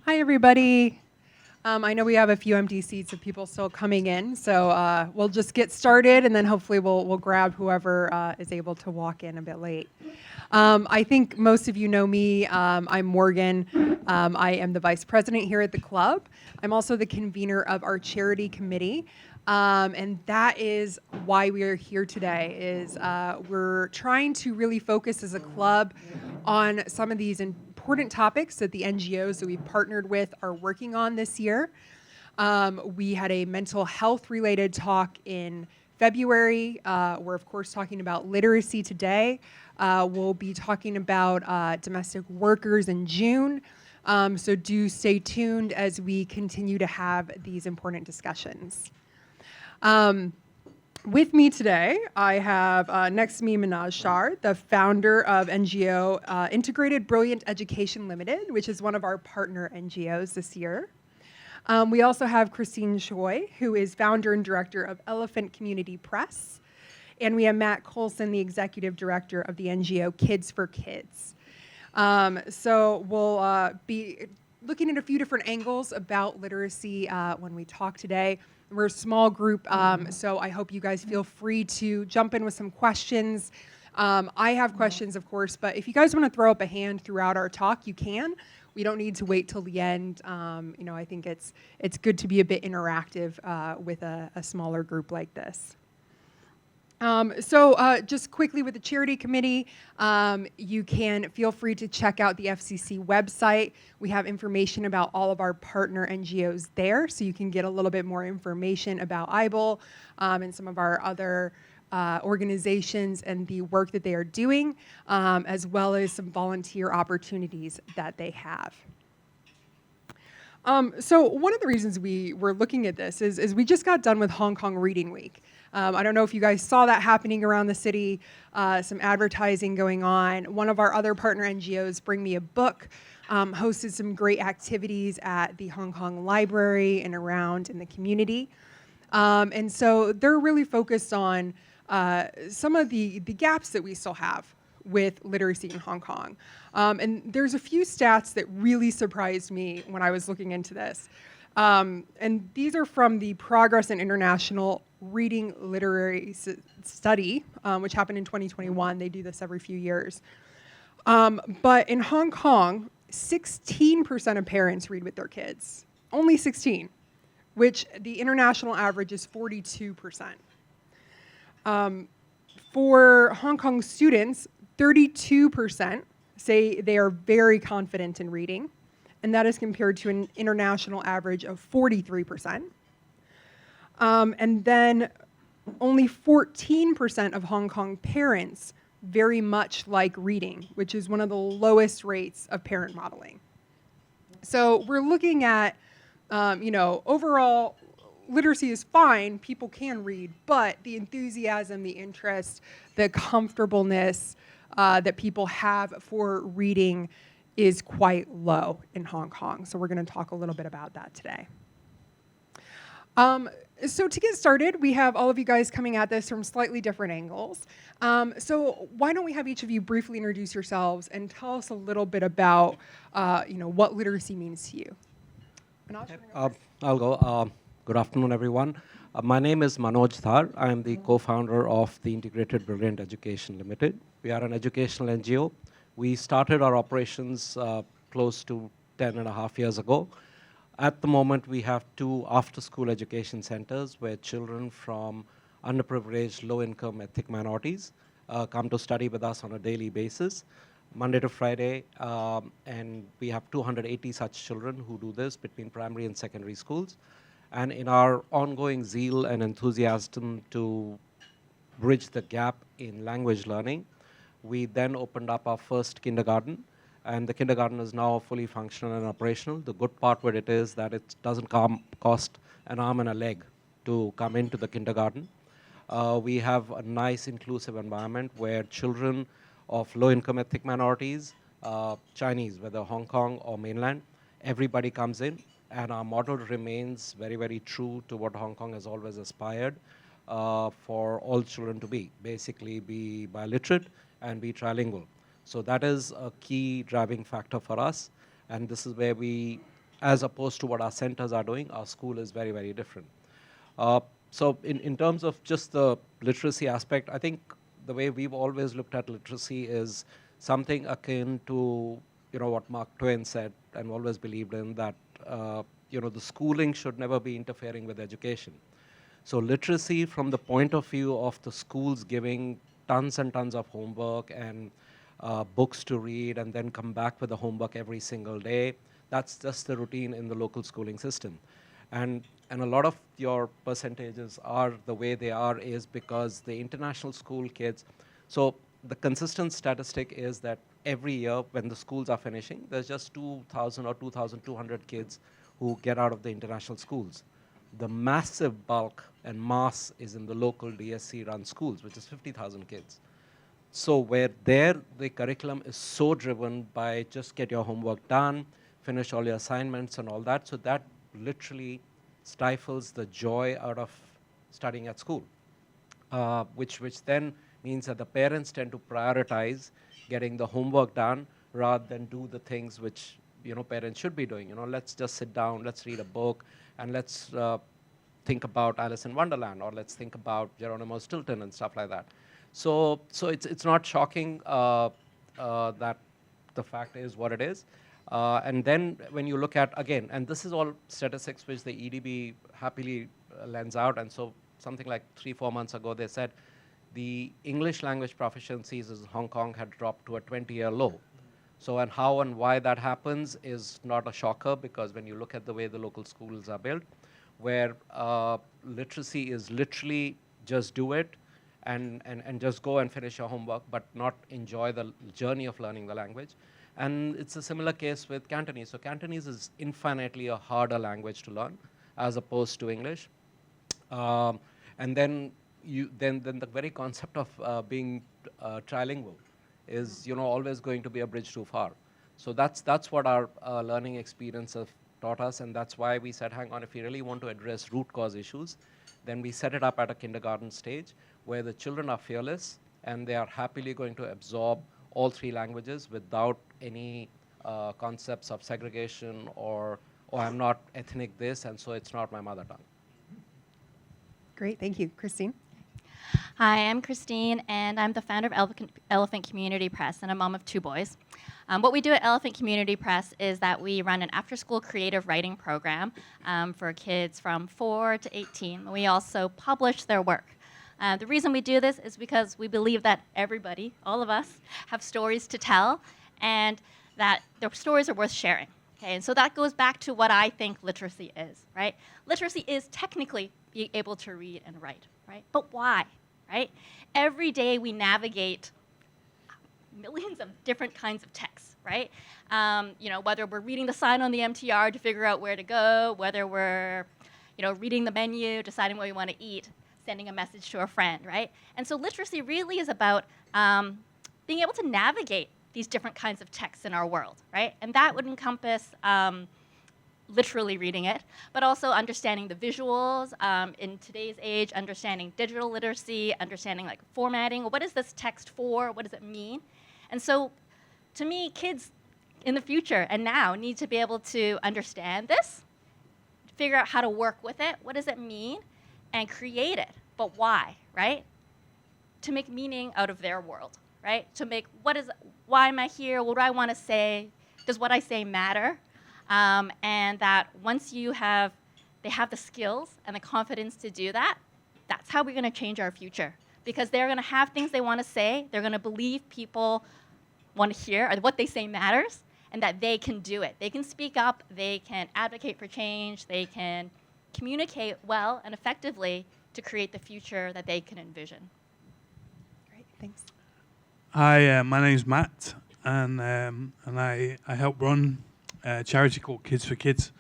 Hi, everybody. I know we have a few empty seats of people still coming in, so we'll just get started, and then hopefully we'll grab whoever is able to walk in a bit late. I think most of you know me. I'm Morgan. I am the vice president here at the club. I'm also the convener of our charity committee. And that is why we are here today. We're trying to really focus as a club on some of these important topics that the NGOs that we've partnered with are working on this year. We had a mental health related talk in February. We're of course talking about literacy today. We'll be talking about domestic workers in June. So do stay tuned as we continue to have these important discussions. With me today, I have next to me Manoj Shah, the founder of NGO Integrated Brilliant Education Limited, which is one of our partner NGOs this year. We also have Christine Choi, who is founder and director of Elephant Community Press. And we have Matt Colson, the executive director of the NGO Kids for Kids. So we'll be looking at a few different angles about literacy when we talk today. We're a small group, so I hope you guys feel free to jump in with some questions. I have questions, of course, but if you guys want to throw up a hand throughout our talk, you can. We don't need to wait till the end. I think it's good to be a bit interactive with a smaller group like this. Just quickly with the charity committee, you can feel free to check out the FCC website. We have information about all of our partner NGOs there, so you can get a little bit more information about IBLE and some of our other organizations and the work that they are doing, as well as some volunteer opportunities that they have. So one of the reasons we were looking at this is we just got done with Hong Kong Reading Week. I don't know if you guys saw that happening around the city, some advertising going on. One of our other partner NGOs, Bring Me a Book, hosted some great activities at the Hong Kong Library and around in the community. And so they're really focused on some of the gaps that we still have with literacy in Hong Kong. And there's a few stats that really surprised me when I was looking into this. And these are from the Progress in International Reading Literary Study, which happened in 2021. They do this every few years. But in Hong Kong, 16% of parents read with their kids. Only 16, which the international average is 42%. For Hong Kong students, 32% say they are very confident in reading, and that is compared to an international average of 43%. And then only 14% of Hong Kong parents very much like reading, which is one of the lowest rates of parent modeling. So we're looking at, overall, literacy is fine, people can read, but the enthusiasm, the interest, the comfortableness that people have for reading is quite low in Hong Kong. So we're going to talk a little bit about that today. So to get started, we have all of you guys coming at this from slightly different angles. So why don't we have each of you briefly introduce yourselves and tell us a little bit about what literacy means to you. Manoj, I'll go. Good afternoon, everyone. My name is Manoj Dhar. I am the co-founder of the Integrated Brilliant Education Limited. We are an educational NGO. We started our operations close to 10 and a half years ago. At the moment, we have 2 after-school education centers where children from underprivileged, low-income ethnic minorities come to study with us on a daily basis, Monday to Friday, and we have 280 such children who do this between primary and secondary schools. And in our ongoing zeal and enthusiasm to bridge the gap in language learning, we then opened up our first kindergarten, and the kindergarten is now fully functional and operational. The good part with it is that it doesn't cost an arm and a leg to come into the kindergarten. We have a nice inclusive environment where children of low-income ethnic minorities, Chinese, whether Hong Kong or mainland, everybody comes in. And our model remains very, very true to what Hong Kong has always aspired for all children to be. Basically, be biliterate and be trilingual. So that is a key driving factor for us. And this is where we as opposed to what our centers are doing, our school is very, very different. So in terms of just the literacy aspect, I think the way we've always looked at literacy is something akin to, what Mark Twain said and always believed in, that, the schooling should never be interfering with education. So literacy from the point of view of the schools giving tons and tons of homework and books to read and then come back with the homework every single day, that's just the routine in the local schooling system. And a lot of your percentages are the way they are is because the international school kids, so the consistent statistic is that every year when the schools are finishing, there's just 2,000 or 2,200 kids who get out of the international schools. The massive bulk and mass is in the local DSC-run schools, which is 50,000 kids. So where there, the curriculum is so driven by just get your homework done, finish all your assignments and all that, so that literally stifles the joy out of studying at school, which then means that the parents tend to prioritize getting the homework done rather than do the things which parents should be doing. Let's just sit down, let's read a book, and let's think about Alice in Wonderland, or let's think about Geronimo Stilton and stuff like that. So it's not shocking that the fact is what it is. And then when you look at, again, and this is all statistics which the EDB happily lends out, and so something like 3-4 months ago they said the English language proficiencies in Hong Kong had dropped to a 20-year low. So and how and why that happens is not a shocker, because when you look at the way the local schools are built, where literacy is literally just do it and just go and finish your homework, but not enjoy the journey of learning the language. And it's a similar case with Cantonese. So Cantonese is infinitely a harder language to learn as opposed to English. And then the very concept of being trilingual is always going to be a bridge too far. So that's what our learning experience have taught us, and that's why we said, hang on, if we really want to address root cause issues, then we set it up at a kindergarten stage where the children are fearless and they are happily going to absorb all 3 languages without any concepts of segregation or, oh, I'm not ethnic this, and so it's not my mother tongue. Great, thank you. Christine? Hi, I'm Christine, and I'm the founder of Elephant Community Press, and a mom of 2 boys. What we do at Elephant Community Press is that we run an after-school creative writing program for kids from 4 to 18. We also publish their work. The reason we do this is because we believe that everybody, all of us, have stories to tell, and that their stories are worth sharing. Okay, and so that goes back to what I think literacy is, right? Literacy is technically being able to read and write, right? But why, right? Every day we navigate millions of different kinds of texts, right? Whether we're reading the sign on the MTR to figure out where to go, whether we're, reading the menu, deciding what we want to eat, sending a message to a friend, right? And so literacy really is about being able to navigate these different kinds of texts in our world, right? And that would encompass literally reading it, but also understanding the visuals in today's age, understanding digital literacy, understanding like formatting. What is this text for? What does it mean? And so to me, kids in the future and now need to be able to understand this, figure out how to work with it, what does it mean, and create it. But why, right? To make meaning out of their world, right? To make why am I here? What do I want to say? Does what I say matter? And that once they have the skills and the confidence to do that, that's how we're going to change our future. Because they're going to have things they want to say, they're going to believe people want to hear, or what they say matters, and that they can do it. They can speak up, they can advocate for change, they can communicate well and effectively to create the future that they can envision. Great, thanks. Hi, my name's Matt, and I help run a charity called Kids for Kids.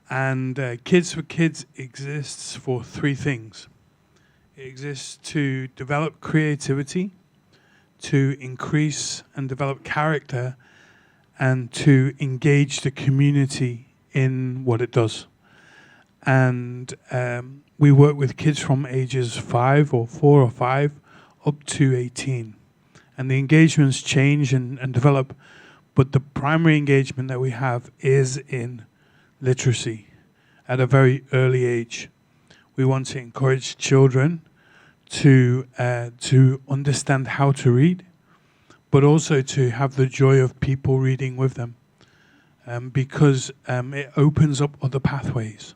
And Kids for Kids exists for 3 things. It exists to develop creativity, to increase and develop character, and to engage the community in what it does. And we work with kids from ages 5 or 4 or 5 up to 18. And the engagements change and develop, but the primary engagement that we have is in literacy at a very early age. We want to encourage children to understand how to read, but also to have the joy of people reading with them, because it opens up other pathways.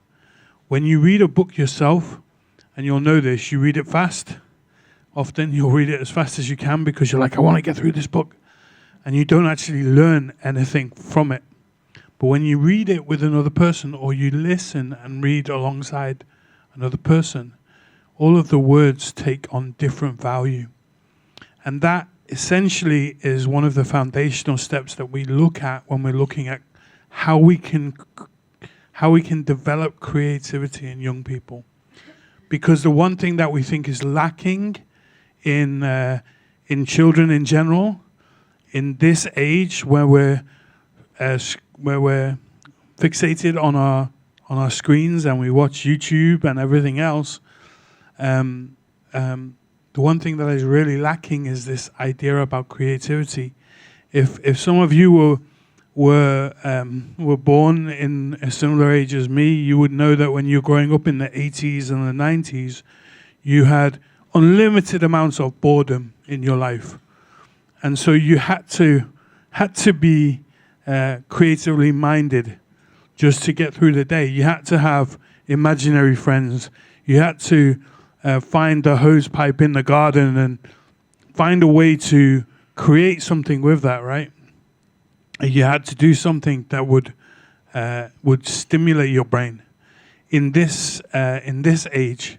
When you read a book yourself, and you'll know this, you read it fast. Often you'll read it as fast as you can because you're like, I want to get through this book. And you don't actually learn anything from it. But when you read it with another person, or you listen and read alongside another person, all of the words take on different value. And that essentially is one of the foundational steps that we look at when we're looking at how we can develop creativity in young people. Because the one thing that we think is lacking in children in general, in this age where we're fixated on our screens and we watch YouTube and everything else, the one thing that is really lacking is this idea about creativity. If some of you were born in a similar age as me, you would know that when you're growing up in the 80s and the 90s, you had unlimited amounts of boredom in your life. And so you had to be creatively minded just to get through the day. You had to have imaginary friends. You had to find the hose pipe in the garden and find a way to create something with that, right? You had to do something that would stimulate your brain. In this age,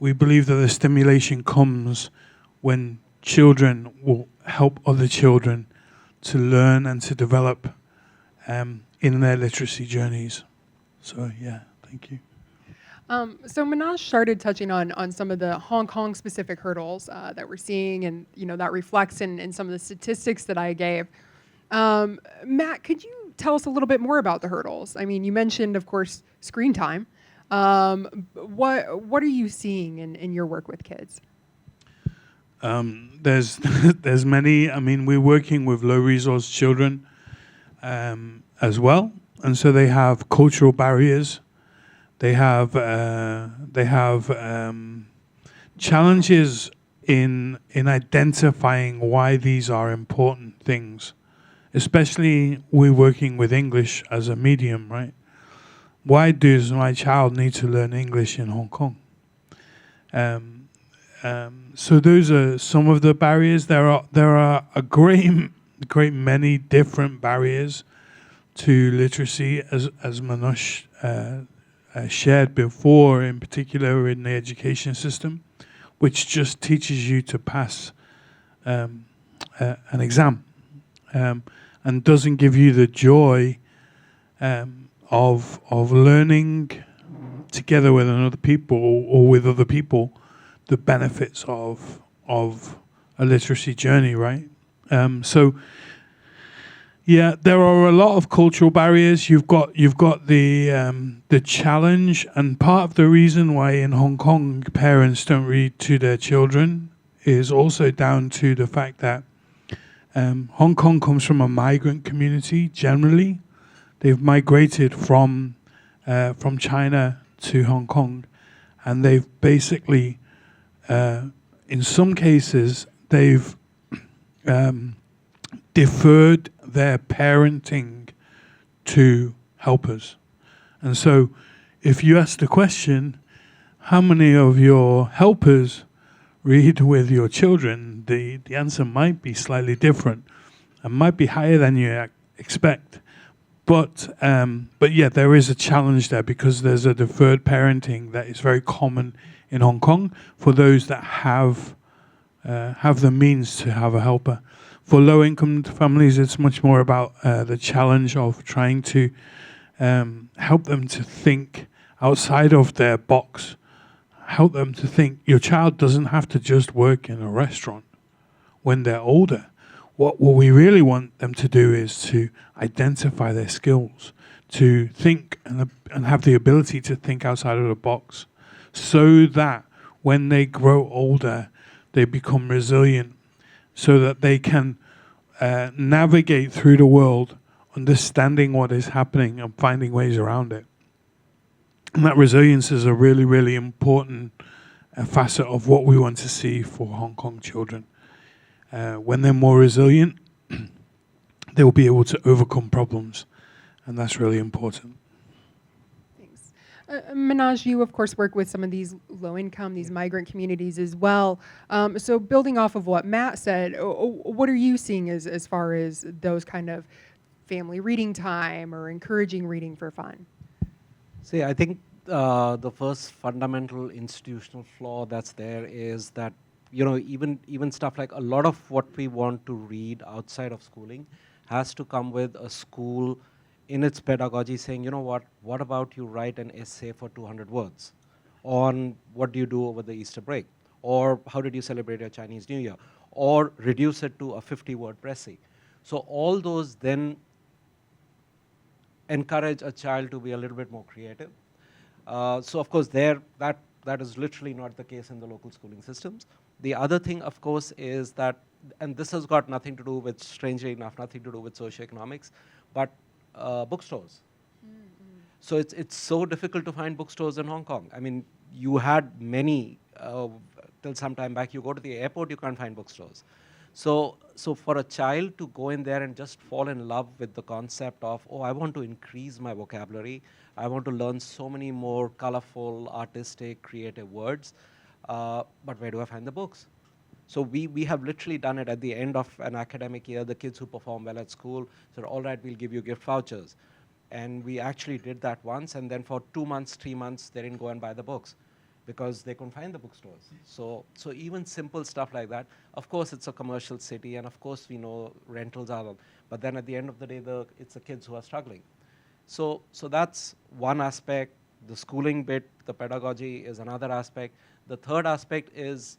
we believe that the stimulation comes when children will help other children to learn and to develop in their literacy journeys. So yeah, thank you. So Manoj started touching on some of the Hong Kong specific hurdles that we're seeing, and that reflects in some of the statistics that I gave. Matt, could you tell us a little bit more about the hurdles? I mean, you mentioned, of course, screen time. What are you seeing in your work with kids? There's many. I mean, we're working with low resource children as well, and so they have cultural barriers. They have challenges in identifying why these are important things. Especially we're working with English as a medium, right? Why does my child need to learn English in Hong Kong? So those are some of the barriers. There are a great many different barriers to literacy, as Manoj shared before, in particular in the education system, which just teaches you to pass an exam. And doesn't give you the joy of learning together with another people or with other people the benefits of a literacy journey, right? So yeah, there are a lot of cultural barriers. You've got the challenge, and part of the reason why in Hong Kong parents don't read to their children is also down to the fact that Hong Kong comes from a migrant community. Generally, they've migrated from China to Hong Kong, and they've basically, in some cases, they've deferred their parenting to helpers. And so, if you ask the question, how many of your helpers read with your children, the answer might be slightly different and might be higher than you expect. But yeah, there is a challenge there because there's a deferred parenting that is very common in Hong Kong for those that have the means to have a helper. For low-income families, it's much more about the challenge of trying to help them to think outside of their box. Help them to think your child doesn't have to just work in a restaurant when they're older. What we really want them to do is to identify their skills, to think and have the ability to think outside of the box, so that when they grow older, they become resilient, so that they can navigate through the world understanding what is happening and finding ways around it. And that resilience is a really, really important facet of what we want to see for Hong Kong children. When they're more resilient, they will be able to overcome problems, and that's really important. Thanks. Manoj, you of course work with some of these low-income, these migrant communities as well. So building off of what Matt said, what are you seeing as far as those kind of family reading time or encouraging reading for fun? See, I think the first fundamental institutional flaw that's there is that, even stuff like a lot of what we want to read outside of schooling has to come with a school in its pedagogy saying, what about you write an essay for 200 words on what do you do over the Easter break? Or how did you celebrate your Chinese New Year? Or reduce it to a 50-word précis. So all those then encourage a child to be a little bit more creative. So of course that is literally not the case in the local schooling systems. The other thing, of course, is that, and this has got nothing to do with, strangely enough, nothing to do with socioeconomics, but bookstores. So it's so difficult to find bookstores in Hong Kong. I mean, you had many till some time back. You go to the airport, you can't find bookstores. So for a child to go in there and just fall in love with the concept of, I want to increase my vocabulary, I want to learn so many more colorful, artistic, creative words, but where do I find the books? So we have literally done it at the end of an academic year. The kids who perform well at school said, all right, we'll give you gift vouchers. And we actually did that once, and then for 2 months, 3 months, they didn't go and buy the books because they couldn't find the bookstores. So even simple stuff like that. Of course, it's a commercial city, and of course we know rentals are, but then at the end of the day, it's the kids who are struggling. So that's one aspect. The schooling bit, the pedagogy is another aspect. The third aspect is,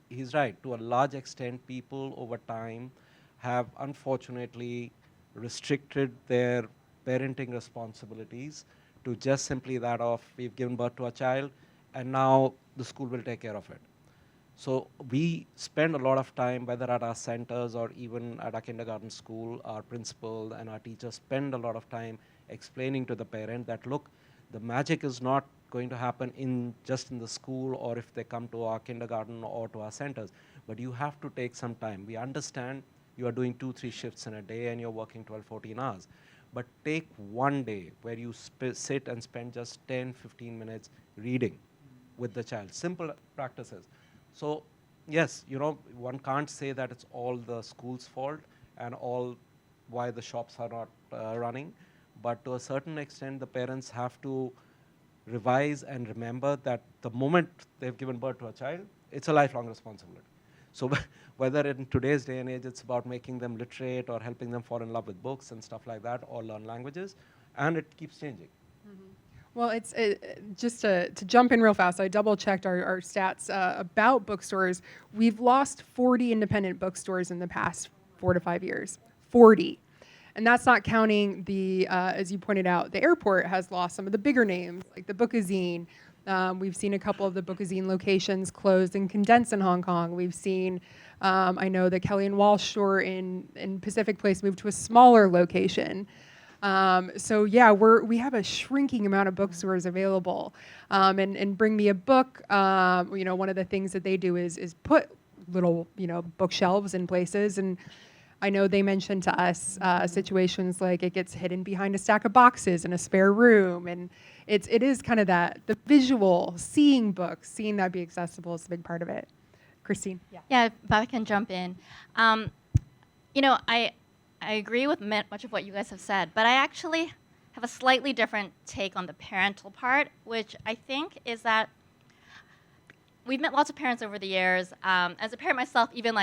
he's right. To a large extent, people over time have unfortunately restricted their parenting responsibilities to just simply that of, we've given birth to a child, and now the school will take care of it. So we spend a lot of time, whether at our centers or even at our kindergarten school, our principal and our teachers spend a lot of time explaining to the parent that, look, the magic is not going to happen just in the school, or if they come to our kindergarten or to our centers, but you have to take some time. We understand you are doing 2-3 shifts in a day and you're working 12-14 hours, but take one day where you sit and spend just 10-15 minutes reading with the child. Simple practices. So yes, one can't say that it's all the school's fault and all why the shops are not running, but to a certain extent, the parents have to revise and remember that the moment they've given birth to a child, it's a lifelong responsibility. So whether in today's day and age it's about making them literate or helping them fall in love with books and stuff like that, or learn languages, and it keeps changing. Well, it's just to jump in real fast, I double-checked our stats about bookstores. We've lost 40 independent bookstores in the past 4 to 5 years. 40. And that's not counting the, as you pointed out, the airport has lost some of the bigger names, like the Bookazine. We've seen a couple of the Bookazine locations closed and condensed in Hong Kong. We've seen, I know the Kelly and Walsh store in Pacific Place moved to a smaller location. So yeah, we have a shrinking amount of bookstores available. And Bring Me a Book, one of the things that they do is put little, bookshelves in places. And I know they mentioned to us situations like it gets hidden behind a stack of boxes in a spare room. And it is kind of the visual, seeing books, seeing that be accessible is a big part of it. Christine? Yeah, if I can jump in. I agree with much of what you guys have said, but I actually have a slightly different take on the parental part, which I think is that we've met lots of parents over the years. As a parent myself, even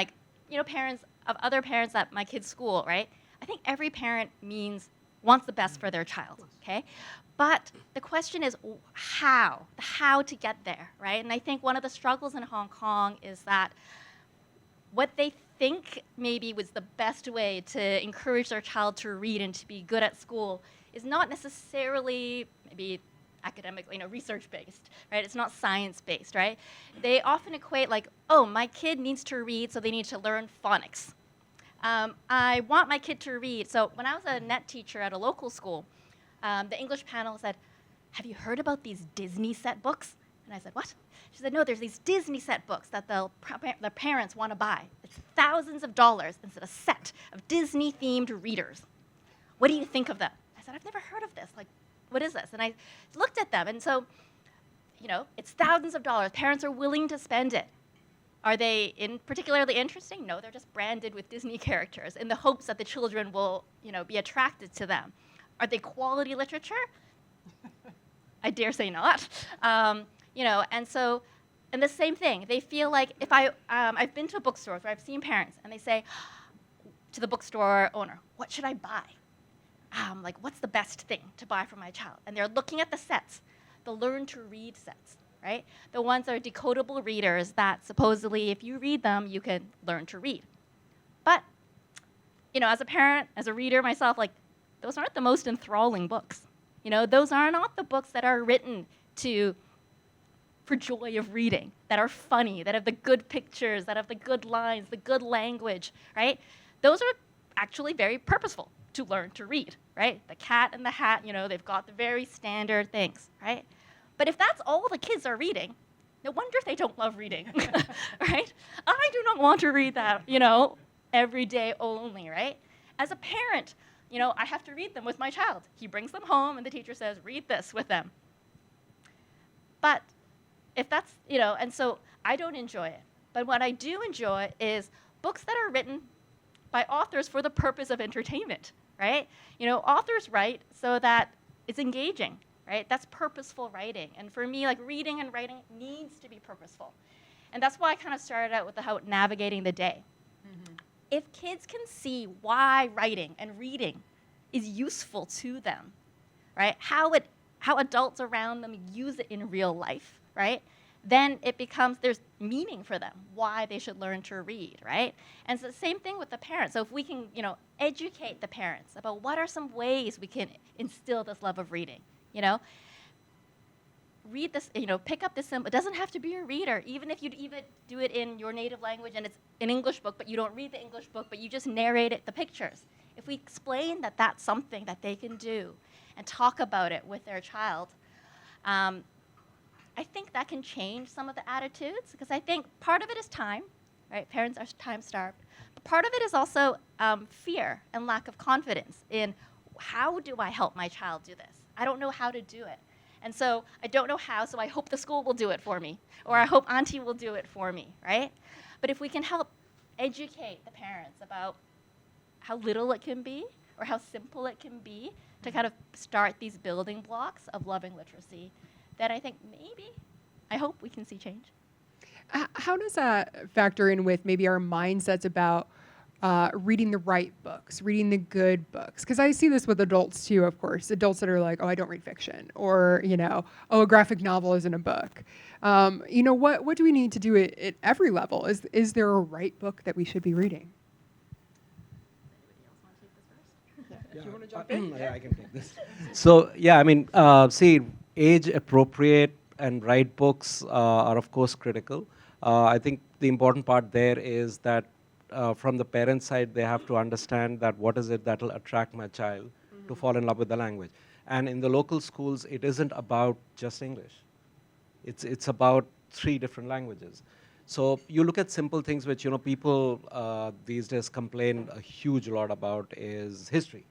parents of other parents at my kids' school, right? I think every parent wants the best for their child, okay? But the question is how to get there, right? And I think one of the struggles in Hong Kong is that what they think maybe was the best way to encourage their child to read and to be good at school is not necessarily maybe academically, research-based, right? It's not science-based, right? They often equate my kid needs to read, so they need to learn phonics. I want my kid to read. So when I was a net teacher at a local school, the English panel said, have you heard about these Disney set books? And I said, what? She said, no, there's these Disney set books that the parents want to buy. It's thousands of dollars instead of a set of Disney-themed readers. What do you think of them? I said, I've never heard of this. Like, what is this? And I looked at them, and so, it's thousands of dollars. Parents are willing to spend it. Are they particularly interesting? No, they're just branded with Disney characters in the hopes that the children will, be attracted to them. Are they quality literature? I dare say not. And the same thing. They feel like if I've been to bookstores where I've seen parents, and they say to the bookstore owner, what should I buy? Like, what's the best thing to buy for my child? And they're looking at the sets, the learn to read sets, right? The ones that are decodable readers that supposedly if you read them, you can learn to read. But, as a parent, as a reader myself, like, those aren't the most enthralling books. Those are not the books that are written for joy of reading, that are funny, that have the good pictures, that have the good lines, the good language, right? Those are actually very purposeful to learn to read, right? The Cat and the Hat, they've got the very standard things, right? But if that's all the kids are reading, no wonder they don't love reading, right? I do not want to read that, every day only, right? As a parent, I have to read them with my child. He brings them home, and the teacher says, read this with them. But if that's, and so I don't enjoy it. But what I do enjoy is books that are written by authors for the purpose of entertainment, right? Authors write so that it's engaging, right? That's purposeful writing. And for me, like, reading and writing needs to be purposeful. And that's why I kind of started out with how navigating the day. Mm-hmm. If kids can see why writing and reading is useful to them, right? How adults around them use it in real life, right? Then it becomes, there's meaning for them, why they should learn to read, right? And so the same thing with the parents. So if we can, educate the parents about what are some ways we can instill this love of reading, read this, pick up this symbol. It doesn't have to be a reader. Even if you'd even do it in your native language and it's an English book, but you don't read the English book, but you just narrate it, the pictures. If we explain that that's something that they can do and talk about it with their child, I think that can change some of the attitudes, because I think part of it is time, right? Parents are time-starved. But part of it is also fear and lack of confidence in, how do I help my child do this? I don't know how to do it. And so I don't know how, so I hope the school will do it for me, or I hope auntie will do it for me, right? But if we can help educate the parents about how little it can be, or how simple it can be, to kind of start these building blocks of loving literacy, then I think I hope we can see change. How does that factor in with maybe our mindsets about reading the right books, reading the good books? Because I see this with adults too, of course. Adults that are like, oh, I don't read fiction, or oh, a graphic novel isn't a book. What do we need to do at every level? Is there a right book that we should be reading? Yeah, Do you want to jump in? Yeah, I can take this. So, yeah, I mean, see, age-appropriate and right books are, of course, critical. I think the important part there is that from the parent side, they have to understand that what is it that will attract my child to fall in love with the language. And in the local schools, it isn't about just English. It's about 3 different languages. So you look at simple things which people these days complain a huge lot about is history.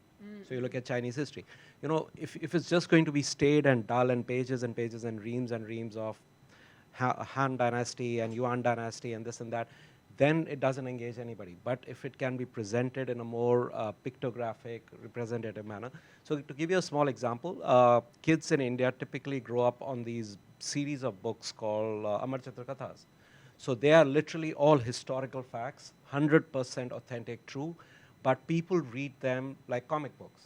So you look at Chinese history. If it's just going to be staid and dull and pages and pages and reams of Han Dynasty and Yuan Dynasty and this and that, then it doesn't engage anybody. But if it can be presented in a more pictographic, representative manner. So to give you a small example, kids in India typically grow up on these series of books called Amar Chitra Kathas. So they are literally all historical facts, 100% authentic, true, but people read them like comic books.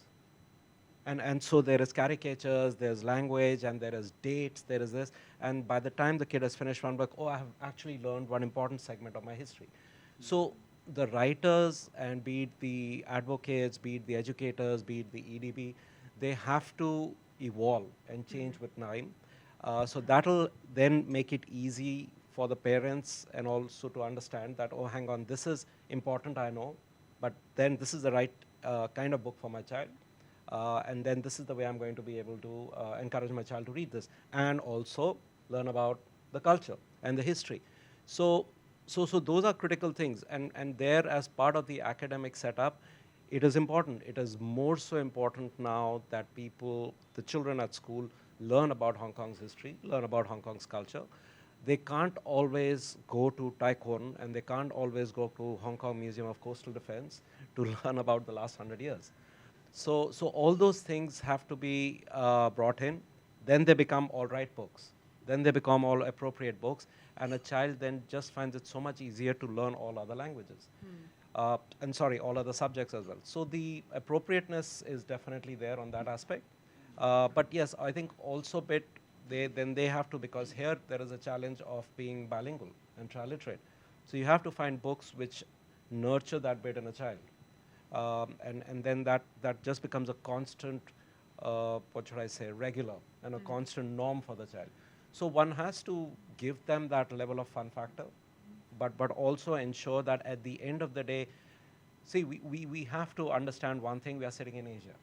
And so there is caricatures, there's language, and there is dates, there is this. And by the time the kid has finished one book, oh, I have actually learned one important segment of my history. So the writers, and be it the advocates, be it the educators, be it the EDB, they have to evolve and change with time. So that'll then make it easy for the parents and also to understand that, oh, hang on, this is important, I know, but then this is the right kind of book for my child. And then this is the way I'm going to be able to encourage my child to read this, and also learn about the culture and the history. So those are critical things, and there, as part of the academic setup, it is important. It is more so important now that the children at school, learn about Hong Kong's history, learn about Hong Kong's culture. They can't always go to Tai Kwon, and they can't always go to Hong Kong Museum of Coastal Defense to learn about the last 100 years. So all those things have to be brought in. Then they become all right books. Then they become all appropriate books. And a child then just finds it so much easier to learn all other languages. All other subjects as well. So the appropriateness is definitely there on that aspect. But yes, I think also they have to, because here there is a challenge of being bilingual and triliterate. So you have to find books which nurture that bit in a child. And then that just becomes a constant, regular, and a constant norm for the child. So one has to give them that level of fun factor, but also ensure that at the end of the day, see, we have to understand one thing: we are sitting in Asia.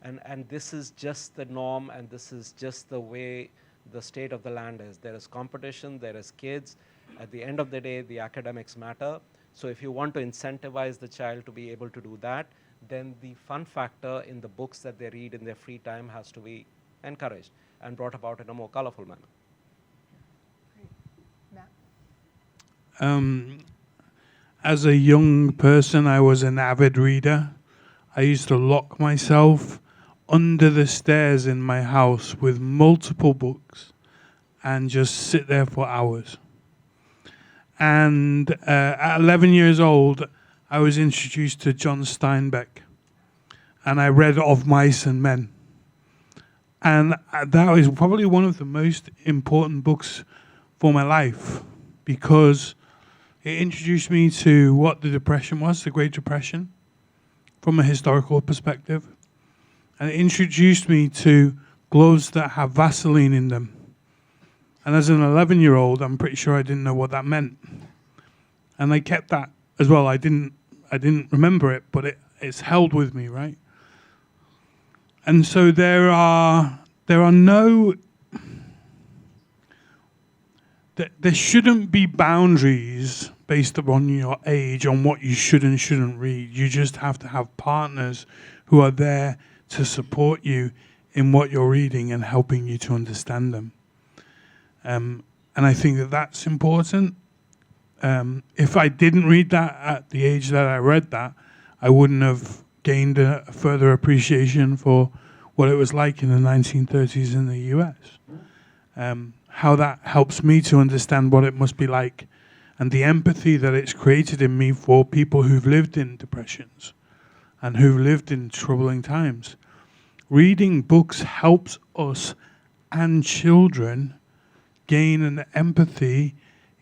And this is just the norm, and this is just the way the state of the land is. There is competition, there is kids. At the end of the day, the academics matter. So if you want to incentivize the child to be able to do that, then the fun factor in the books that they read in their free time has to be encouraged and brought about in a more colorful manner. Great. Matt? As a young person, I was an avid reader. I used to lock myself under the stairs in my house with multiple books and just sit there for hours. And at 11 years old, I was introduced to John Steinbeck, and I read Of Mice and Men. And that was probably one of the most important books for my life, because it introduced me to what the Depression was, the Great Depression, from a historical perspective. And it introduced me to gloves that have Vaseline in them. And as an 11-year-old, I'm pretty sure I didn't know what that meant. And I kept that as well. I didn't remember it, but it's held with me, right? And so there shouldn't be boundaries based upon your age on what you should and shouldn't read. You just have to have partners who are there to support you in what you're reading and helping you to understand them. And I think that that's important. If I didn't read that at the age that I read that, I wouldn't have gained a further appreciation for what it was like in the 1930s in the US. How that helps me to understand what it must be like, and the empathy that it's created in me for people who've lived in depressions and who've lived in troubling times. Reading books helps us and children gain an empathy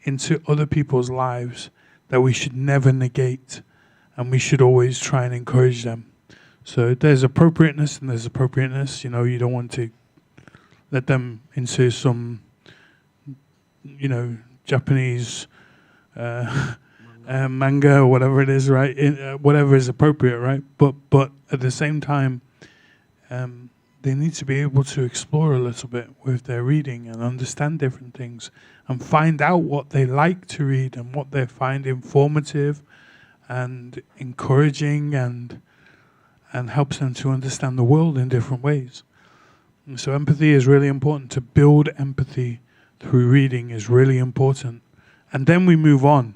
into other people's lives that we should never negate, and we should always try and encourage them. So there's appropriateness and there's appropriateness. You know, you don't want to let them into some, Japanese manga or whatever it is, right? Whatever is appropriate, right? But at the same time, they need to be able to explore a little bit with their reading and understand different things and find out what they like to read and what they find informative and encouraging and helps them to understand the world in different ways. And so empathy is really important. To build empathy through reading is really important. And then we move on.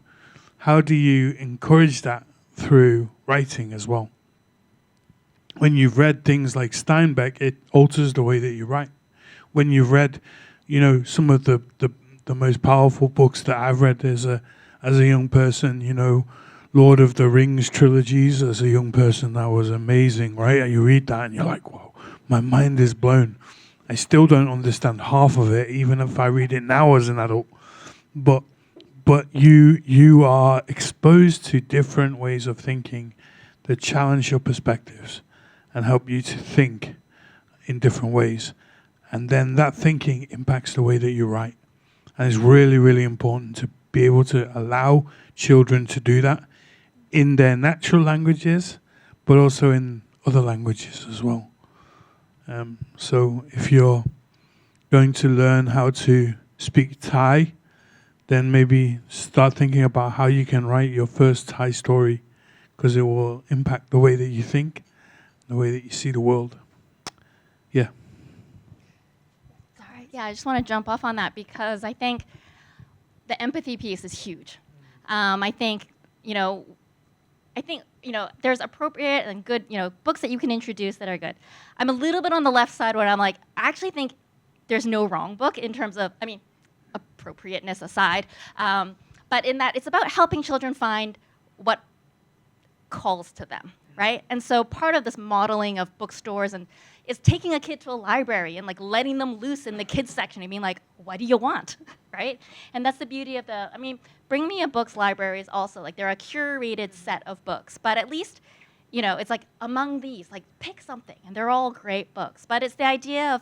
How do you encourage that through writing as well? When you've read things like Steinbeck, it alters the way that you write. When you've read, some of the most powerful books that I've read as a young person, Lord of the Rings trilogies, as a young person, that was amazing, right? You read that and you're like, whoa, my mind is blown. I still don't understand half of it, even if I read it now as an adult. But you are exposed to different ways of thinking that challenge your perspectives and help you to think in different ways. And then that thinking impacts the way that you write. And it's really, really important to be able to allow children to do that in their natural languages, but also in other languages as well. So if you're going to learn how to speak Thai, then maybe start thinking about how you can write your first Thai story, because it will impact the way that you think, the way that you see the world. Yeah. Sorry. Yeah, I just want to jump off on that because I think the empathy piece is huge. I think, there's appropriate and good, books that you can introduce that are good. I'm a little bit on the left side where I'm like, I actually think there's no wrong book in terms of, appropriateness aside, but in that it's about helping children find what calls to them, right? And so part of this modeling of bookstores and is taking a kid to a library and like letting them loose in the kids section and being like, what do you want, right? And that's the beauty of Bring Me a Books library is also like they're a curated set of books, but at least, it's like among these, like pick something, and they're all great books. But it's the idea of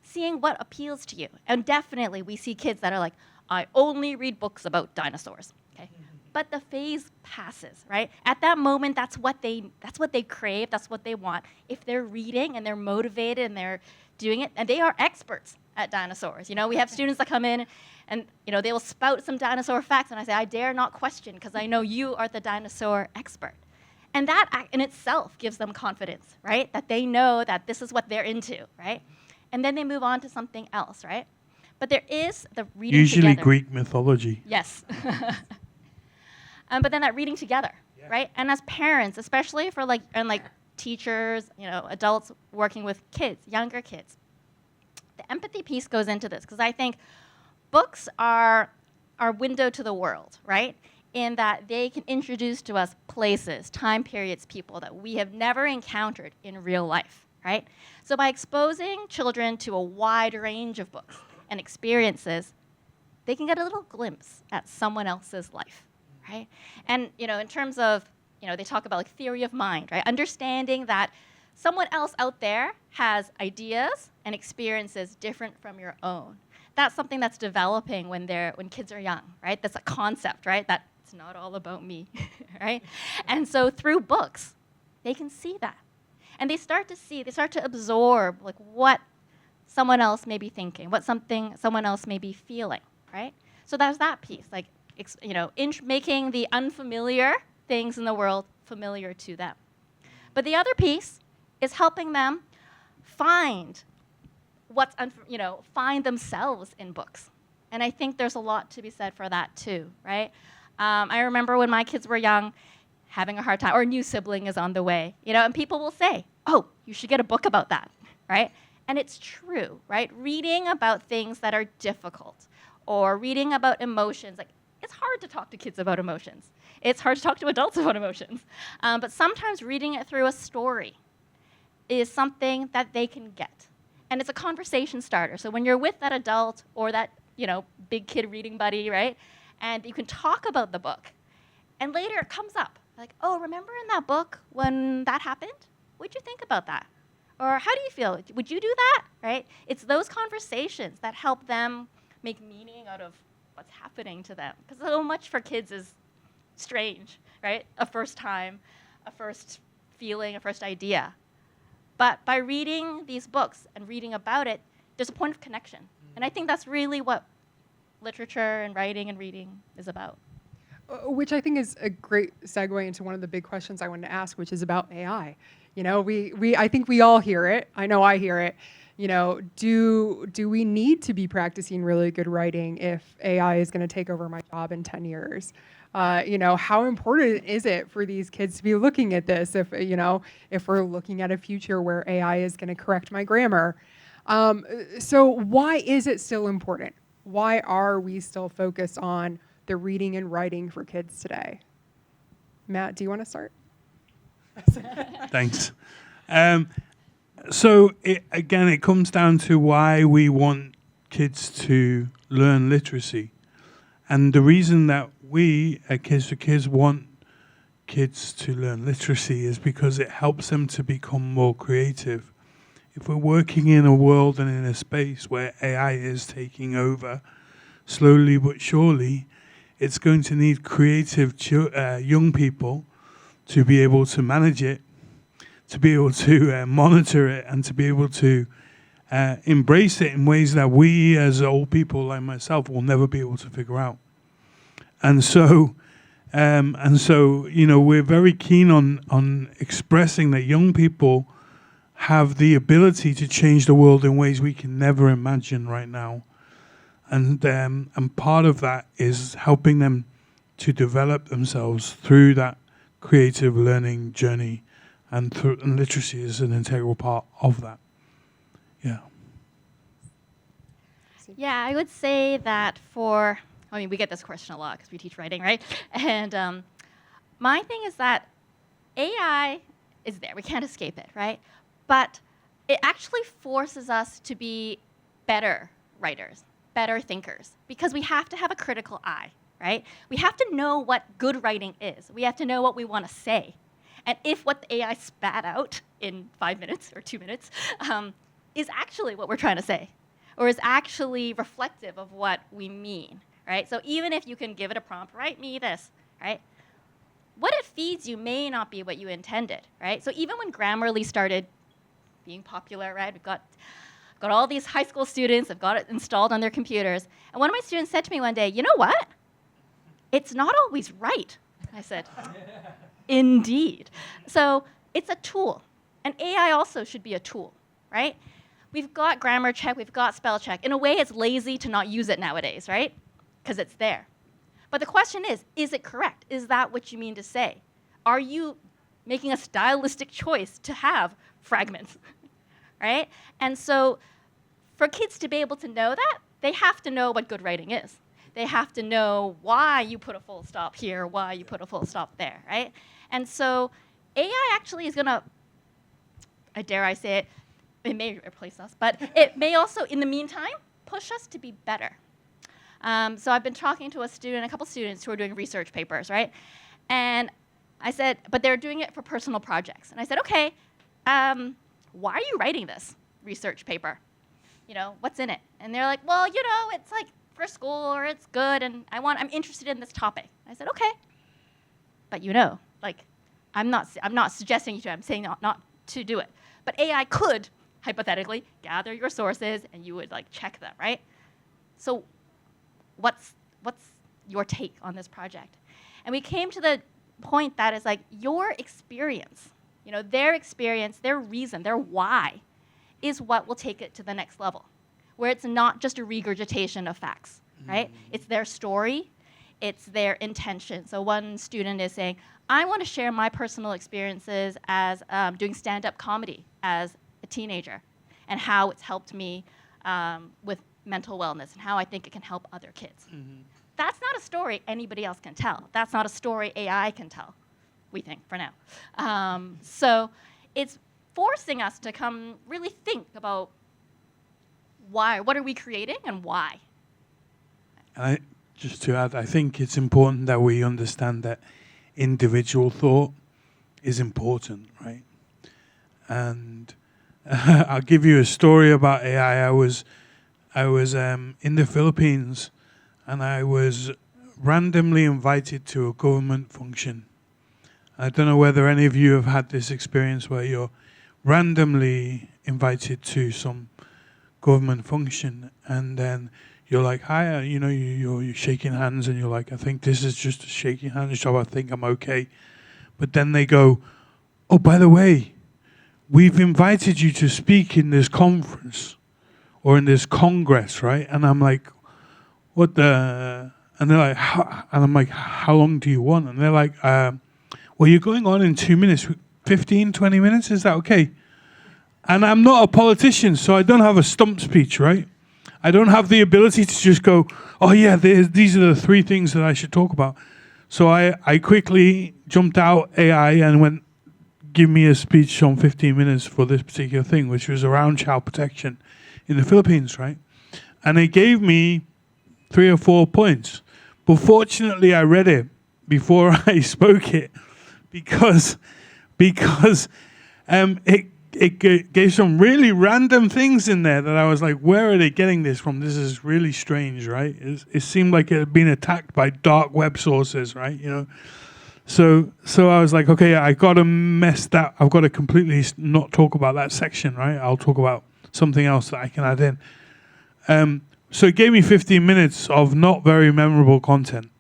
seeing what appeals to you. And definitely we see kids that are like, I only read books about dinosaurs, okay? But the phase passes, right? At that moment, that's what they crave, that's what they want. If they're reading and they're motivated and they're doing it, and they are experts at dinosaurs. We have students that come in and they will spout some dinosaur facts, and I say, I dare not question, because I know you are the dinosaur expert. And that in itself gives them confidence, right? That they know that this is what they're into, right? And then they move on to something else, right? But there is the reading Usually together. Greek mythology. Yes. But then that reading together, right? And as parents, especially for teachers, adults working with kids, younger kids, the empathy piece goes into this, because I think books are our window to the world, right? In that they can introduce to us places, time periods, people that we have never encountered in real life, right? So by exposing children to a wide range of books and experiences, they can get a little glimpse at someone else's life, right? And, in terms of, they talk about like theory of mind, right? Understanding that someone else out there has ideas and experiences different from your own. That's something that's developing when kids are young, right? That's a concept, right? That it's not all about me, right? And so through books, they can see that. And they start to absorb like what someone else may be thinking, what someone else may be feeling, right? So there's that piece, like, making the unfamiliar things in the world familiar to them. But the other piece is helping them find find themselves in books. And I think there's a lot to be said for that too, right? I remember when my kids were young, having a hard time, or a new sibling is on the way, and people will say, oh, you should get a book about that, right? And it's true, right? Reading about things that are difficult, or reading about emotions, like, it's hard to talk to kids about emotions. It's hard to talk to adults about emotions. But sometimes reading it through a story is something that they can get. And it's a conversation starter. So when you're with that adult or that, big kid reading buddy, right? And you can talk about the book. And later it comes up. Like, oh, remember in that book when that happened? What'd you think about that? Or how do you feel? Would you do that? Right? It's those conversations that help them make meaning out of what's happening to them. Because so much for kids is strange, right? A first time, a first feeling, a first idea. But by reading these books and reading about it, there's a point of connection. And I think that's really what literature and writing and reading is about. Which I think is a great segue into one of the big questions I wanted to ask, which is about AI. I think we all hear it. I know I hear it. Do we need to be practicing really good writing if AI is going to take over my job in 10 years? How important is it for these kids to be looking at this if we're looking at a future where AI is going to correct my grammar? So why is it still important? Why are we still focused on the reading and writing for kids today? Matt, do you want to start? Thanks. So it comes down to why we want kids to learn literacy. And the reason that we at Kids for Kids want kids to learn literacy is because it helps them to become more creative. If we're working in a world and in a space where AI is taking over, slowly but surely, it's going to need creative young people to be able to manage it, to be able to monitor it, and to be able to embrace it in ways that we as old people like myself will never be able to figure out. And so, we're very keen on expressing that young people have the ability to change the world in ways we can never imagine right now. And part of that is helping them to develop themselves through that creative learning journey, and literacy is an integral part of that. Yeah. Yeah, I would say that we get this question a lot because we teach writing, right? And my thing is that AI is there. We can't escape it, right? But it actually forces us to be better writers, better thinkers, because we have to have a critical eye, right? We have to know what good writing is. We have to know what we want to say. And if what the AI spat out in 5 minutes or 2 minutes is actually what we're trying to say, or is actually reflective of what we mean, right? So even if you can give it a prompt, write me this, right? What it feeds you may not be what you intended, right? So even when Grammarly started being popular, right? We've got all these high school students, have got it installed on their computers. And one of my students said to me one day, you know what? It's not always right. I said, indeed. So it's a tool. And AI also should be a tool, right? We've got grammar check, we've got spell check. In a way, it's lazy to not use it nowadays, right? Because it's there. But the question is it correct? Is that what you mean to say? Are you making a stylistic choice to have fragments, right? And so for kids to be able to know that, they have to know what good writing is. They have to know why you put a full stop here, why you put a full stop there, right? And so AI actually is going to, dare I say it may replace us, but it may also, in the meantime, push us to be better. So I've been talking to a couple students who are doing research papers, right? And I said, but they're doing it for personal projects. And I said, okay, why are you writing this research paper? What's in it? And they're like, well, it's like for school, or it's good, and I'm interested in this topic. I said, okay, but I'm not suggesting you to. I'm saying not to do it. But AI could hypothetically gather your sources, and you would check them, right? So, what's your take on this project? And we came to the point that is your experience, their experience, their reason, their why, is what will take it to the next level, where it's not just a regurgitation of facts, right? It's their story, it's their intention. So one student is saying, I want to share my personal experiences as doing stand-up comedy as a teenager, and how it's helped me with mental wellness, and how I think it can help other kids. Mm-hmm. That's not a story anybody else can tell. That's not a story AI can tell, we think, for now. So it's forcing us to come really think about what are we creating and why. And just to add, I think it's important that we understand that individual thought is important, right? And I'll give you a story about AI. I was in the Philippines, and I was randomly invited to a government function. I don't know whether any of you have had this experience where you're randomly invited to some government function, and then you're like, hi, you're shaking hands, and you're like, I think this is just a shaking hands job. I think I'm okay. But then they go, oh, by the way, we've invited you to speak in this conference or in this congress, right? And I'm like, what the? And they're like, and I'm like, how long do you want? And they're like, well, you're going on in 2 minutes, 15, 20 minutes. Is that okay? And I'm not a politician, so I don't have a stump speech, right? I don't have the ability to just go, oh yeah, these are the 3 things that I should talk about. So I quickly jumped out AI and went, give me a speech on 15 minutes for this particular thing, which was around child protection in the Philippines, right? And they gave me 3 or 4 points. But fortunately, I read it before I spoke it, because it gave some really random things in there that I was like, where are they getting this from? This is really strange, right? It seemed like it had been attacked by dark web sources, right? So I was like, okay, I gotta mess that. I've got to completely not talk about that section, right? I'll talk about something else that I can add in. So it gave me 15 minutes of not very memorable content,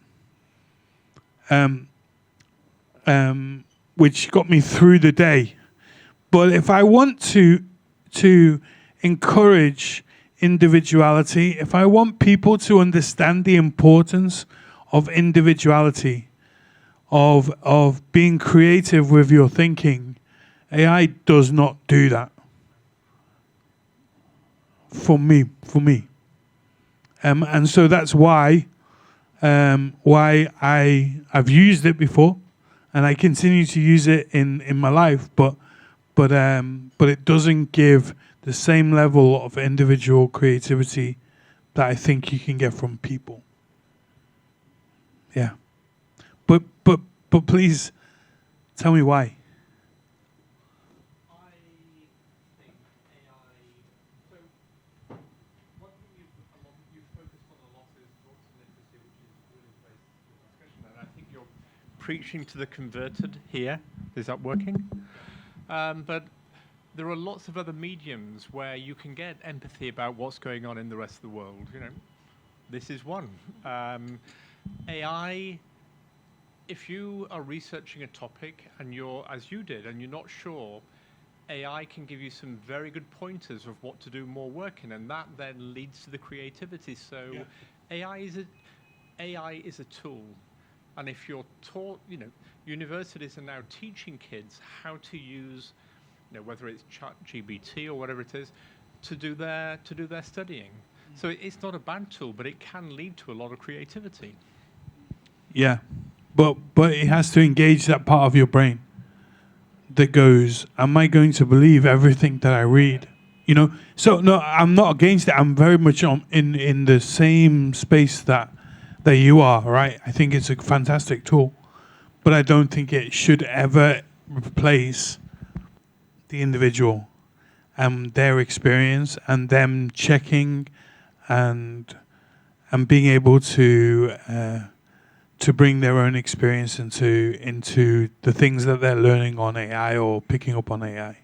um, which got me through the day. But if I want to encourage individuality, if I want people to understand the importance of individuality, of being creative with your thinking, AI does not do that for me. And so that's why I've used it before, and I continue to use it in my life. But it doesn't give the same level of individual creativity that I think you can get from people. Yeah. But please tell me why. I think AI. So one thing you've focused on a lot is growth and literacy, which is really great discussion. And I think you're preaching to the converted here. Is that working? But there are lots of other mediums where you can get empathy about what's going on in the rest of the world. You know, this is one. AI. If you are researching a topic and you're, as you did, and you're not sure, AI can give you some very good pointers of what to do more work in, and that then leads to the creativity. So Yeah. AI is a tool. And if you're taught, you know, universities are now teaching kids how to use, you know, whether it's ChatGPT or whatever it is, to do their studying. So it's not a bad tool, but it can lead to a lot of creativity. Yeah. But it has to engage that part of your brain that goes, am I going to believe everything that I read? You know, so no, I'm not against it. I'm very much in the same space that you are, right? I think it's a fantastic tool, but I don't think it should ever replace the individual and their experience and them checking and being able to bring their own experience into the things that they're learning on AI or picking up on AI.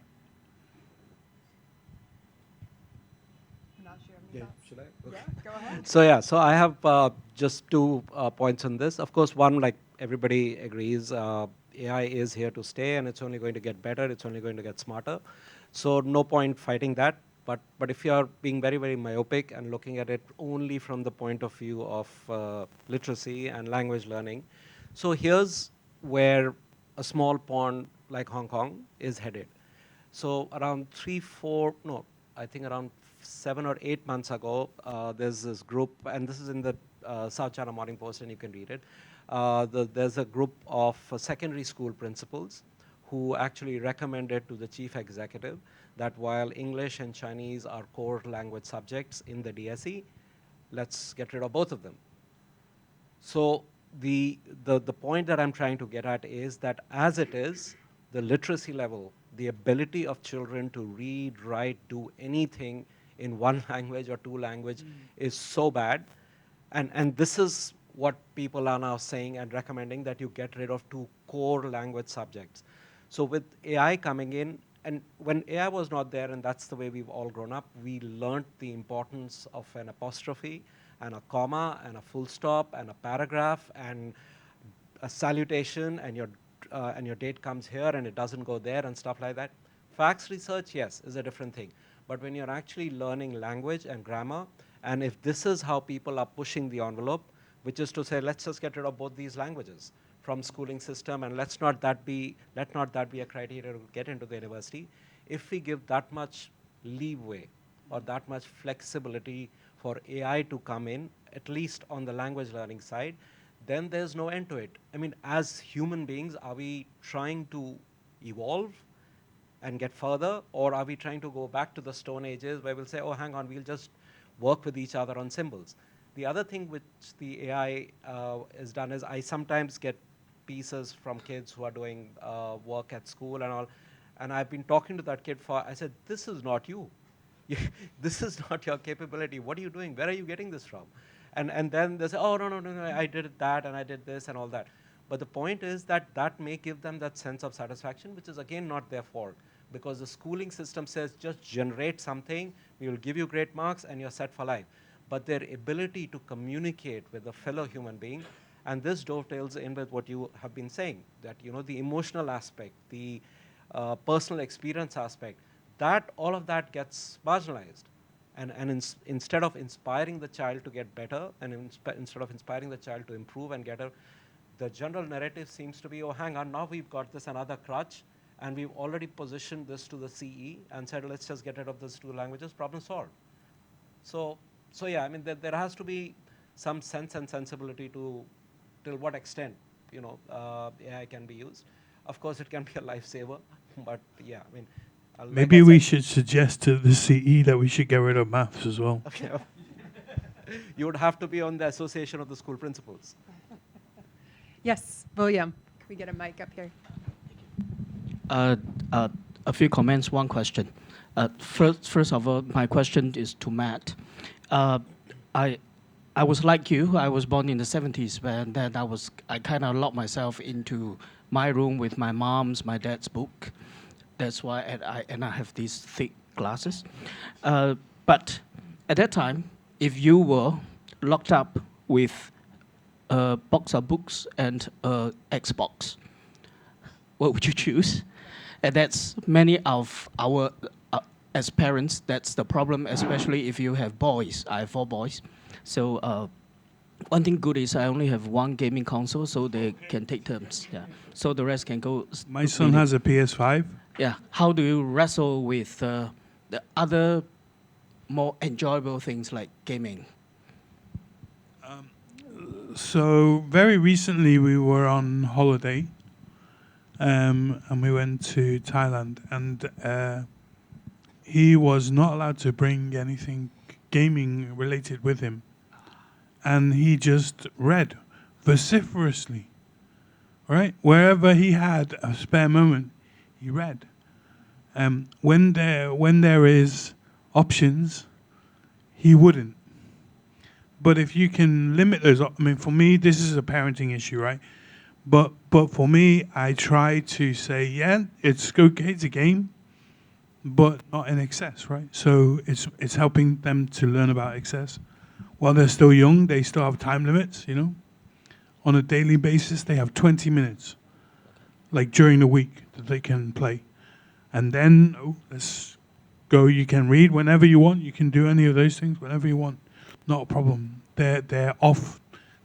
Should I? Yeah, go ahead. So I have just 2 points on this. Of course, one, like everybody agrees, AI is here to stay, and it's only going to get better. It's only going to get smarter. So no point fighting that. But if you are being very, very myopic and looking at it only from the point of view of literacy and language learning, so here's where a small pond like Hong Kong is headed. So around 3, 4, no, I think around 7 or 8 months ago, there's this group, and this is in the South China Morning Post, and you can read it. There's a group of secondary school principals who actually recommended to the chief executive that while English and Chinese are core language subjects in the DSE, let's get rid of both of them. So the point that I'm trying to get at is that as it is, the literacy level, the ability of children to read, write, do anything in one language or 2 language is so bad. And this is what people are now saying and recommending, that you get rid of 2 core language subjects. So with AI coming in, and when AI was not there, and that's the way we've all grown up, we learned the importance of an apostrophe and a comma and a full stop and a paragraph and a salutation, and your date comes here and it doesn't go there and stuff like that. Facts research, yes, is a different thing. But when you're actually learning language and grammar, and if this is how people are pushing the envelope, which is to say, let's just get rid of both these languages from schooling system, and let not that be a criteria to get into the university. If we give that much leeway or that much flexibility for AI to come in, at least on the language learning side, then there's no end to it. I mean, as human beings, are we trying to evolve and get further, or are we trying to go back to the Stone Ages where we'll say, oh, hang on, we'll just work with each other on symbols? The other thing which the AI has done is I sometimes get pieces from kids who are doing work at school and all, and I've been talking to that kid I said, this is not you. This is not your capability. What are you doing? Where are you getting this from? And then they say, oh, no, I did that and I did this and all that. But the point is that that may give them that sense of satisfaction, which is again not their fault, because the schooling system says just generate something, we will give you great marks, and you're set for life. But their ability to communicate with a fellow human being, and this dovetails in with what you have been saying, that the emotional aspect, the personal experience aspect, that all of that gets marginalized. And instead of inspiring the child to get better, and instead of inspiring the child to improve and get the general narrative seems to be, oh, hang on, now we've got this another crutch, and we've already positioned this to the CE and said, let's just get rid of those two languages, problem solved. So yeah, I mean, there has to be some sense and sensibility to till what extent, AI can be used. Of course, it can be a lifesaver, but yeah, I mean, Maybe we should suggest to the CE that we should get rid of maths as well. Okay. You would have to be on the Association of the School Principals. Yes, William. Can we get a mic up here? A few comments, one question. First of all, my question is to Matt. I was like you. I was born in the 70s, and then I kind of locked myself into my room with my my dad's book. That's why I have these thick glasses. But at that time, if you were locked up with a box of books and Xbox, what would you choose? And that's many of our, as parents, that's the problem, especially if you have boys. I have 4 boys. So one thing good is I only have one gaming console, so they can take turns. Yeah. So the rest can go. My son has a PS5. Yeah. How do you wrestle with the other more enjoyable things like gaming? So very recently we were on holiday, and we went to Thailand, and he was not allowed to bring anything gaming related with him, and he just read vociferously, right? Wherever he had a spare moment, he read. When there is options, he wouldn't. But if you can limit those, I mean, for me, this is a parenting issue, right? But for me, I try to say, yeah, it's okay, it's a game, but not in excess, right? So it's helping them to learn about excess. While they're still young, they still have time limits, On a daily basis, they have 20 minutes, like during the week, that they can play. And then, let's go, you can read whenever you want, you can do any of those things whenever you want. Not a problem. They're off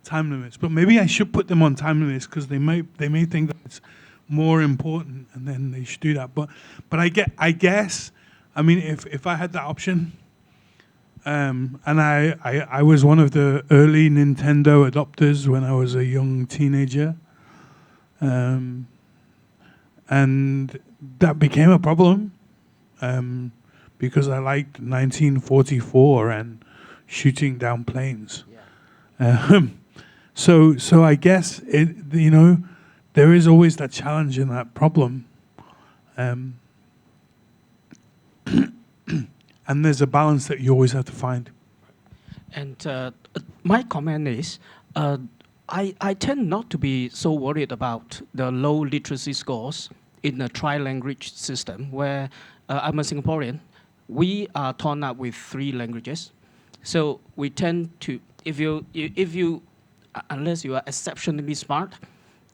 time limits. But maybe I should put them on time limits because they may think that it's more important, and then they should do that. But I guess, I mean, if I had that option, and I was one of the early Nintendo adopters when I was a young teenager, and that became a problem because I liked 1944 and shooting down planes. Yeah. So I guess there is always that challenge and that problem, and there's a balance that you always have to find. And my comment is, I tend not to be so worried about the low literacy scores in a tri-language system where I'm a Singaporean. We are torn up with 3 languages. So we tend to, if you, unless you are exceptionally smart,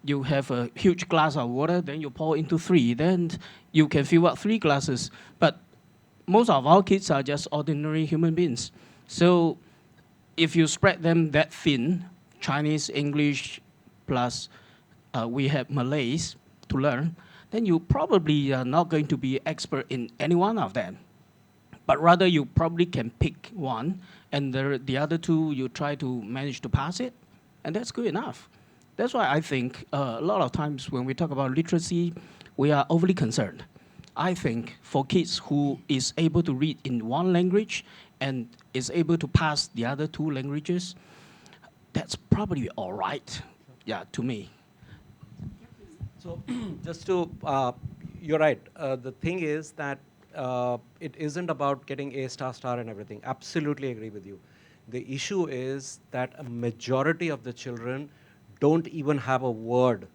you have a huge glass of water, then you pour into 3, then you can fill up 3 glasses. But most of our kids are just ordinary human beings. So if you spread them that thin, Chinese, English, plus we have Malays to learn, then you probably are not going to be expert in any one of them. But rather, you probably can pick one, and the other 2, you try to manage to pass it, and that's good enough. That's why I think a lot of times when we talk about literacy, we are overly concerned. I think for kids who is able to read in one language and is able to pass the other 2 languages, that's probably all right, yeah, to me. So just to, you're right. The thing is that it isn't about getting A star and everything. Absolutely agree with you. The issue is that a majority of the children don't even have a word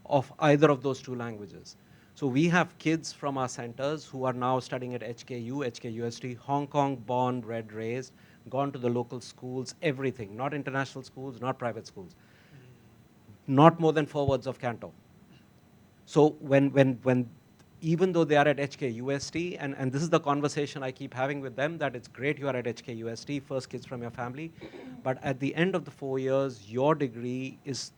of either of those two languages. So we have kids from our centers who are now studying at HKU, HKUST, Hong Kong born, bred, raised, gone to the local schools, everything, not international schools, not private schools. Not more than 4 words of Canto. So when even though they are at HKUST, and this is the conversation I keep having with them, that it's great you are at HKUST, first kids from your family, but at the end of the 4 years, your degree is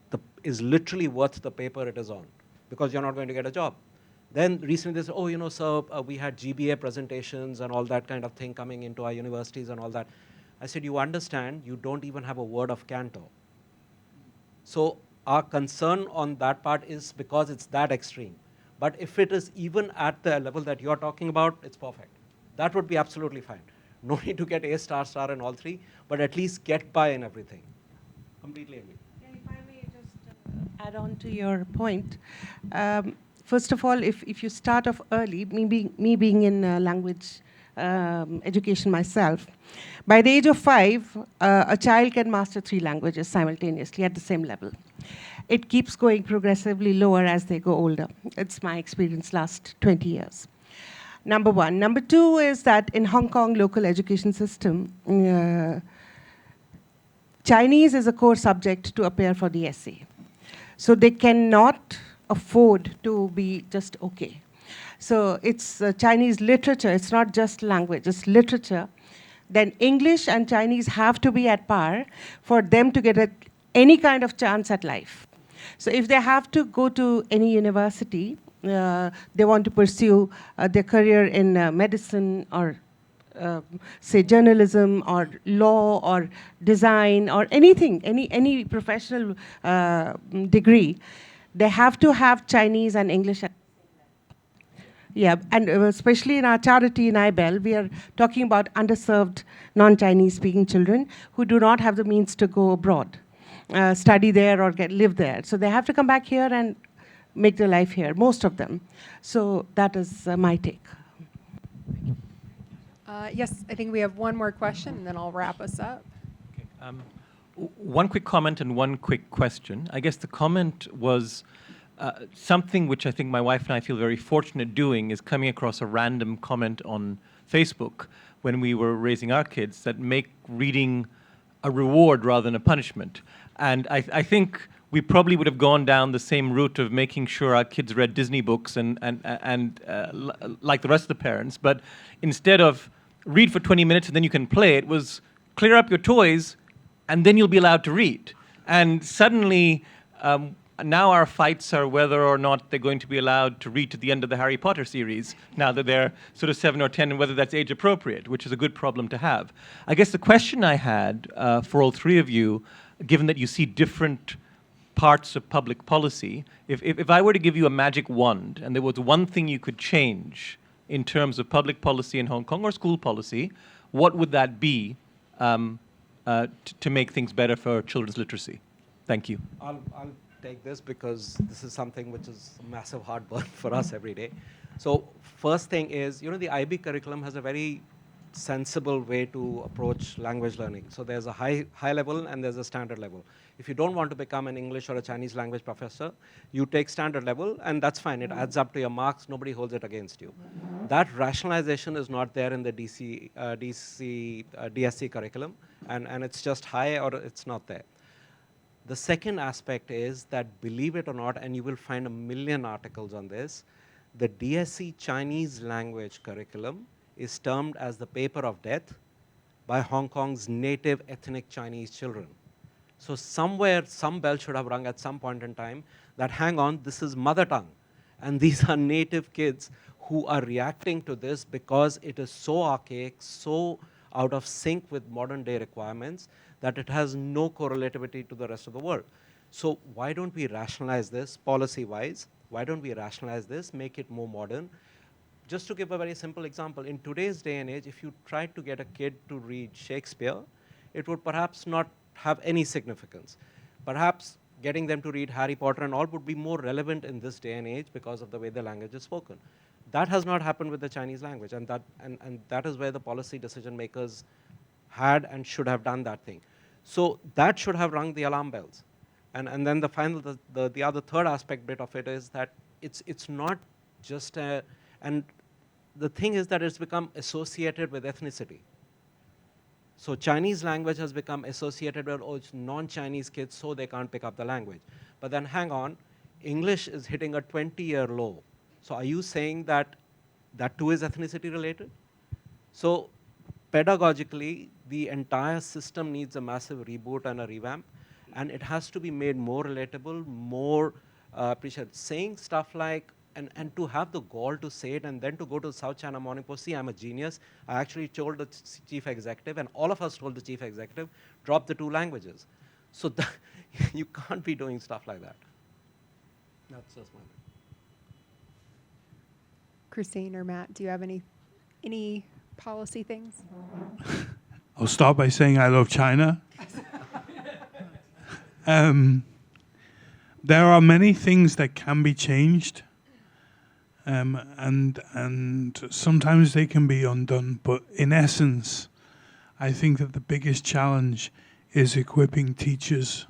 literally worth the paper it is on, because you're not going to get a job. Then recently they said, oh, you know, sir, we had GBA presentations and all that kind of thing coming into our universities and all that. I said, you understand, you don't even have a word of Canto. So our concern on that part is because it's that extreme. But if it is even at the level that you're talking about, it's perfect. That would be absolutely fine. No need to get A star star in all three, but at least get by in everything. Completely agree. Yeah, if I may just add on to your point. First of all, if you start off early, me being in language education myself, by the age of 5, a child can master 3 languages simultaneously at the same level. It keeps going progressively lower as they go older. It's my experience last 20 years. Number one. Number two is that in Hong Kong local education system, Chinese is a core subject to appear for the essay. So they cannot afford to be just okay. So it's Chinese literature, it's not just language, it's literature. Then English and Chinese have to be at par for them to get any kind of chance at life. So if they have to go to any university, they want to pursue their career in medicine or say journalism or law or design or anything, any professional degree, they have to have Chinese and English. Yeah, and especially in our charity in IBEL, we are talking about underserved non-Chinese speaking children who do not have the means to go abroad, study there or live there. So they have to come back here and make their life here, most of them. So that is my take. Yes, I think we have one more question, and then I'll wrap us up. Okay. One quick comment and one quick question. I guess the comment was something which I think my wife and I feel very fortunate doing is coming across a random comment on Facebook when we were raising our kids that make reading a reward rather than a punishment. And I think we probably would have gone down the same route of making sure our kids read Disney books and like the rest of the parents. But instead of read for 20 minutes and then you can play, it was clear up your toys and then you'll be allowed to read. And suddenly, now our fights are whether or not they're going to be allowed to read to the end of the Harry Potter series, now that they're sort of 7 or 10, and whether that's age appropriate, which is a good problem to have. I guess the question I had for all three of you, given that you see different parts of public policy, if I were to give you a magic wand and there was one thing you could change in terms of public policy in Hong Kong or school policy, what would that be to make things better for children's literacy? Thank you. I'll take this because this is something which is a massive heartburn for us every day. So first thing is, you know, the IB curriculum has a very sensible way to approach language learning. So there's a high level and there's a standard level. If you don't want to become an English or a Chinese language professor, you take standard level and that's fine. It adds up to your marks. Nobody holds it against you. That rationalization is not there in the DSC curriculum, and it's just high or it's not there. The second aspect is that, believe it or not, and you will find a million articles on this, the DSC Chinese language curriculum is termed as the paper of death by Hong Kong's native ethnic Chinese children. So somewhere, some bell should have rung at some point in time that, hang on, this is mother tongue. And these are native kids who are reacting to this because it is so archaic, so out of sync with modern day requirements that it has no correlativity to the rest of the world. So why don't we rationalize this policy-wise? Why don't we rationalize this, make it more modern? Just to give a very simple example, in today's day and age, if you tried to get a kid to read Shakespeare, it would perhaps not have any significance. Perhaps getting them to read Harry Potter and all would be more relevant in this day and age because of the way the language is spoken. That has not happened with the Chinese language, and that is where the policy decision makers had and should have done that thing. So that should have rung the alarm bells. And then the other third aspect bit of it is that it's not just and the thing is that it's become associated with ethnicity. So Chinese language has become associated with, oh, it's non-Chinese kids, so they can't pick up the language. But then hang on, English is hitting a 20-year low. So are you saying that that too is ethnicity related? So pedagogically, the entire system needs a massive reboot and a revamp, and it has to be made more relatable, more appreciated. Saying stuff like, and to have the gall to say it, and then to go to the South China Morning Post, see, I'm a genius. I actually told the chief executive, and all of us told the chief executive, drop the 2 languages. So you can't be doing stuff like that. That's just my opinion. Christine or Matt, do you have any policy things? I'll start by saying I love China. There are many things that can be changed, and sometimes they can be undone. But in essence, I think that the biggest challenge is equipping teachers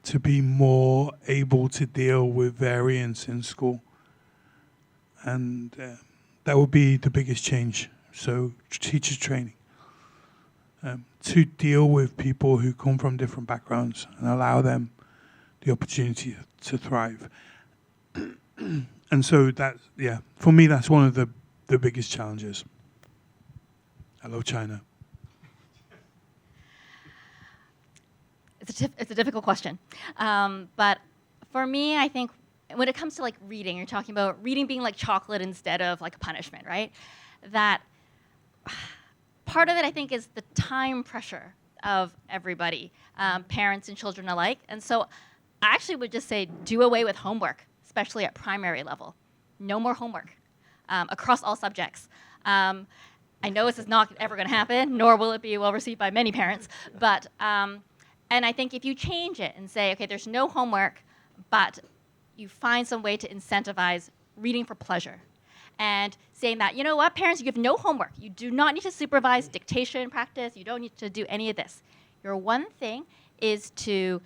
to be more able to deal with variance in school. And that would be the biggest change. So teacher training. To deal with people who come from different backgrounds and allow them the opportunity to thrive. And so that, yeah, for me, that's one of the biggest challenges. I love China. It's a difficult question. But for me, I think when it comes to like reading, you're talking about reading being like chocolate instead of like a punishment, right? That part of it, I think, is the time pressure of everybody, parents and children alike. And so I actually would just say do away with homework, especially at primary level. No more homework across all subjects. I know this is not ever going to happen, nor will it be well received by many parents. But and I think if you change it and say, okay, there's no homework, but you find some way to incentivize reading for pleasure. And saying that, you know what, parents, you have no homework. You do not need to supervise dictation practice. You don't need to do any of this. Your one thing is to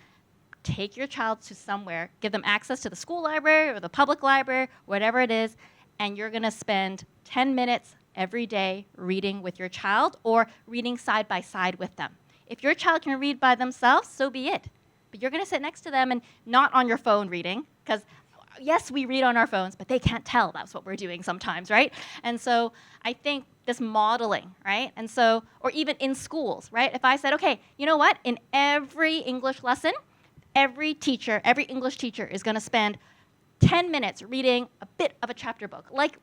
take your child to somewhere, give them access to the school library or the public library, whatever it is, and you're going to spend 10 minutes every day reading with your child or reading side by side with them. If your child can read by themselves, so be it. But you're going to sit next to them and not on your phone reading, because yes, we read on our phones, but they can't tell that's what we're doing sometimes, right? And so I think this modeling, right? And so, or even in schools, right? If I said, okay, you know what? In every English lesson, every English teacher is going to spend 10 minutes reading a bit of a chapter book. Like,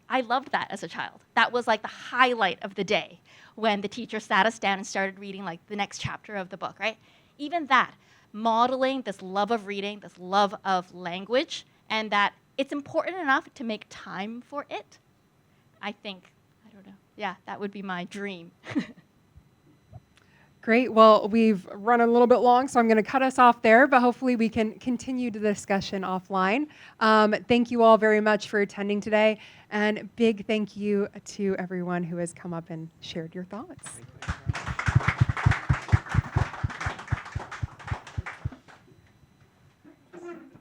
I loved that as a child. That was like the highlight of the day when the teacher sat us down and started reading like the next chapter of the book, right? Even that, modeling this love of reading, this love of language, and that it's important enough to make time for it. I think, I don't know, yeah, that would be my dream. Great. Well, we've run a little bit long, so I'm going to cut us off there, but hopefully we can continue the discussion offline. Thank you all very much for attending today, and big thank you to everyone who has come up and shared your thoughts.